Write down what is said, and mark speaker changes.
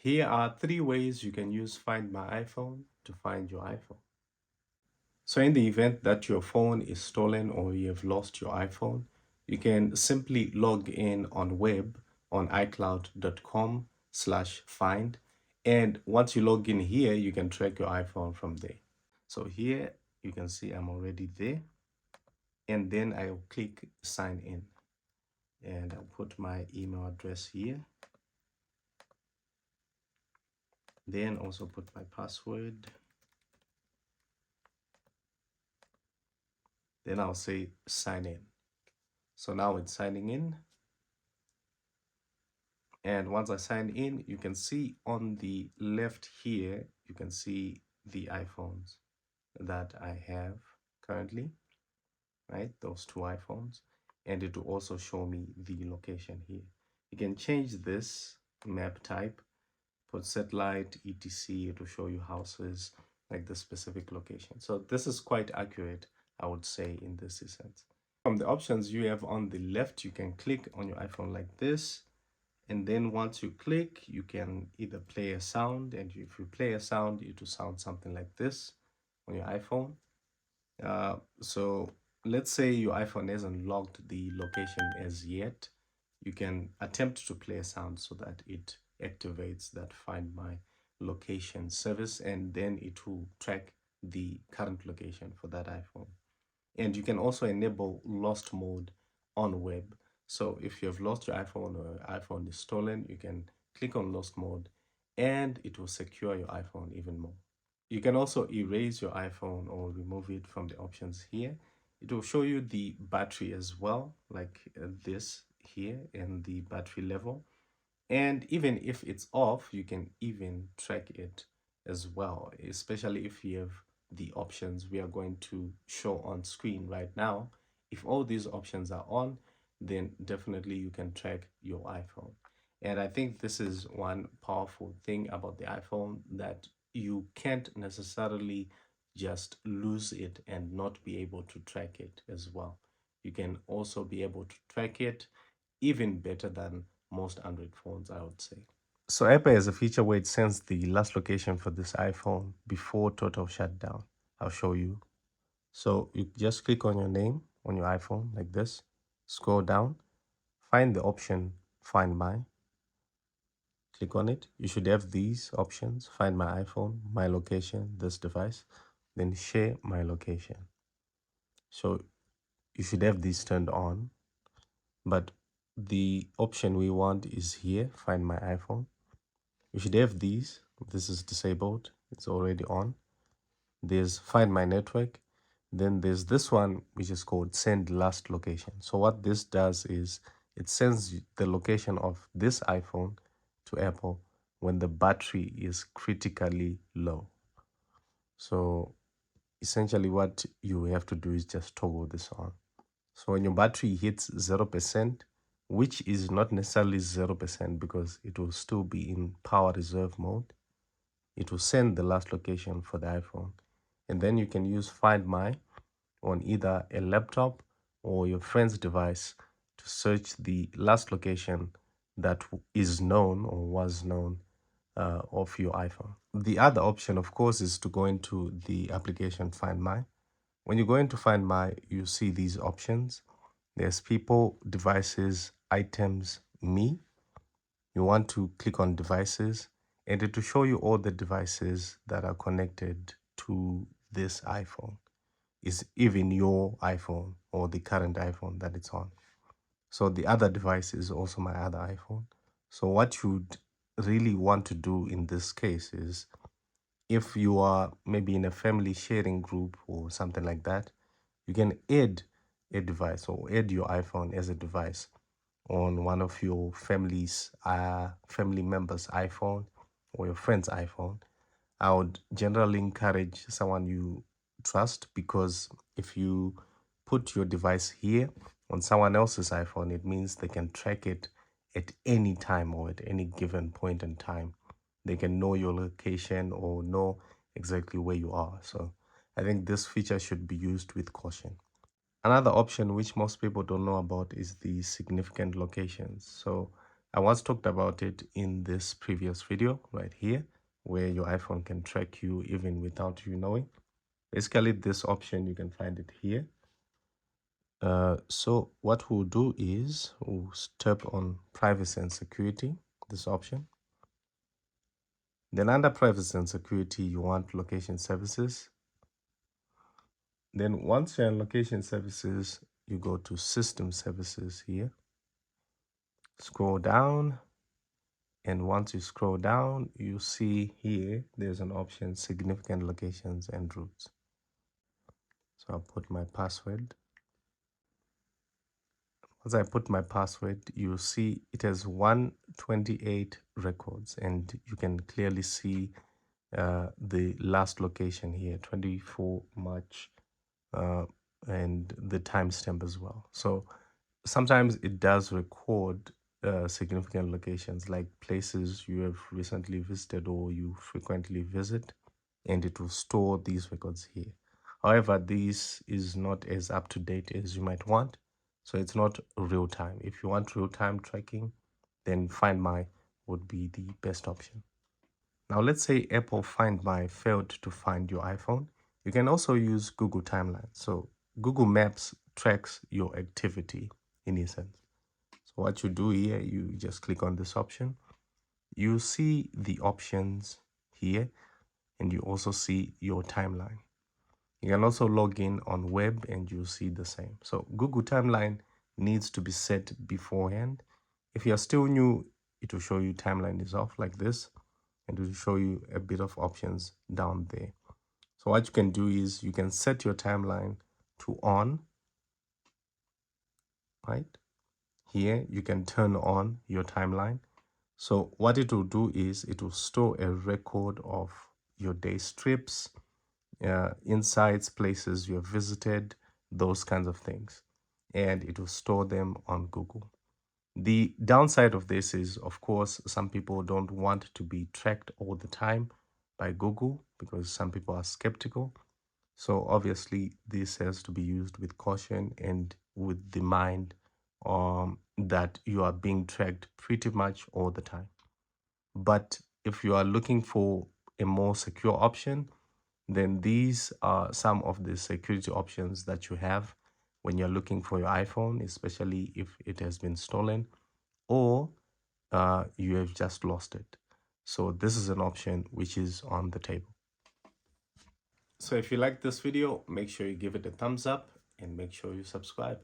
Speaker 1: Here are 3 ways you can use Find My iPhone to find your iPhone. So in the event that your phone is stolen or you have lost your iPhone, you can simply log in on web on iCloud.com/find. And once you log in here, you can track your iPhone from there. So here you can see I'm already there. And then I'll click sign in. And I'll put my email address here. Then also put my password. Then I'll say sign in. So now it's signing in. And once I sign in, you can see on the left here, you can see the iPhones that I have currently, right? Those 2 iPhones. And it will also show me the location here. You can change this map type, put satellite, etc. It will show you houses, like the specific location. So this is quite accurate, I would say, in this sense. From the options you have on the left, you can click on your iPhone like this. And then once you click, you can either play a sound. And if you play a sound, it will sound something like this on your iPhone. So let's say your iPhone hasn't logged the location as yet. You can attempt to play a sound so that it activates that Find My Location service, and then it will track the current location for that iPhone. And you can also enable lost mode on web. So if you have lost your iPhone or iPhone is stolen, you can click on lost mode and it will secure your iPhone even more. You can also erase your iPhone or remove it from the options here. It will show you the battery as well, like this here, and the battery level. And even if it's off, you can even track it as well, especially if you have the options we are going to show on screen right now. If all these options are on, then definitely you can track your iPhone. And I think this is one powerful thing about the iPhone, that you can't necessarily just lose it and not be able to track it as well. You can also be able to track it even better than most Android phones, I would say. So Apple has a feature where it sends the last location for this iPhone before total shutdown. I'll show you. So you just click on your name on your iPhone like this, scroll down, find the option Find My, click on it. You should have these options: Find My iPhone, My Location, this device, then Share My Location. So you should have these turned on, but the option we want is here, Find My iPhone. You should have these. This is disabled. It's already on. There's Find My Network. Then there's this one, which is called Send Last Location. So what this does is it sends the location of this iPhone to Apple when the battery is critically low. So essentially what you have to do is just toggle this on. So when your battery hits 0%, which is not necessarily 0% because it will still be in power reserve mode, it will send the last location for the iPhone. And then you can use Find My on either a laptop or your friend's device to search the last location that is known or was known of your iPhone. The other option, of course, is to go into the application Find My. When you go into Find My, you see these options. There's people, devices, items, me. You want to click on devices, and it will show you all the devices that are connected to this iPhone. Is even your iPhone or the current iPhone that it's on. So the other device is also my other iPhone. So what you'd really want to do in this case is, if you are maybe in a family sharing group or something like that, you can add a device or add your iPhone as a device on one of your family members' iPhone or your friend's iPhone. I would generally encourage someone you trust, because if you put your device here on someone else's iPhone, it means they can track it at any time or at any given point in time. They can know your location or know exactly where you are. So I think this feature should be used with caution. Another option which most people don't know about is the significant locations. So I once talked about it in this previous video right here, where your iPhone can track you even without you knowing. Basically, this option, you can find it here. So what we'll do is we'll tap on privacy and security, this option. Then under privacy and security, you want location services. Then once you're in location services, you go to system services here. Scroll down. And once you scroll down, you see here, there's an option, significant locations and routes. So I'll put my password. Once I put my password, you'll see it has 128 records, and you can clearly see the last location here, 24 March, and the timestamp as well. So sometimes it does record significant locations like places you have recently visited or you frequently visit, and it will store these records here. However, this is not as up to date as you might want, so it's not real time. If you want real time tracking, then Find My would be the best option. Now, let's say Apple Find My failed to find your iPhone. You can also use Google Timeline. So Google Maps tracks your activity in essence. So what you do here, you just click on this option. You see the options here, and you also see your timeline. You can also log in on web and you'll see the same. So Google Timeline needs to be set beforehand. If you're still new, it will show you timeline is off like this, and it will show you a bit of options down there. So what you can do is you can set your timeline to on, right? Here you can turn on your timeline. So what it will do is it will store a record of your day's trips, insights, places you have visited, those kinds of things. And it will store them on Google. The downside of this is, of course, some people don't want to be tracked all the time by Google because some people are skeptical. So obviously, this has to be used with caution and with the mind that you are being tracked pretty much all the time. But if you are looking for a more secure option, then these are some of the security options that you have when you're looking for your iPhone, especially if it has been stolen or you have just lost it. So this is an option which is on the table. So if you like this video, make sure you give it a thumbs up and make sure you subscribe.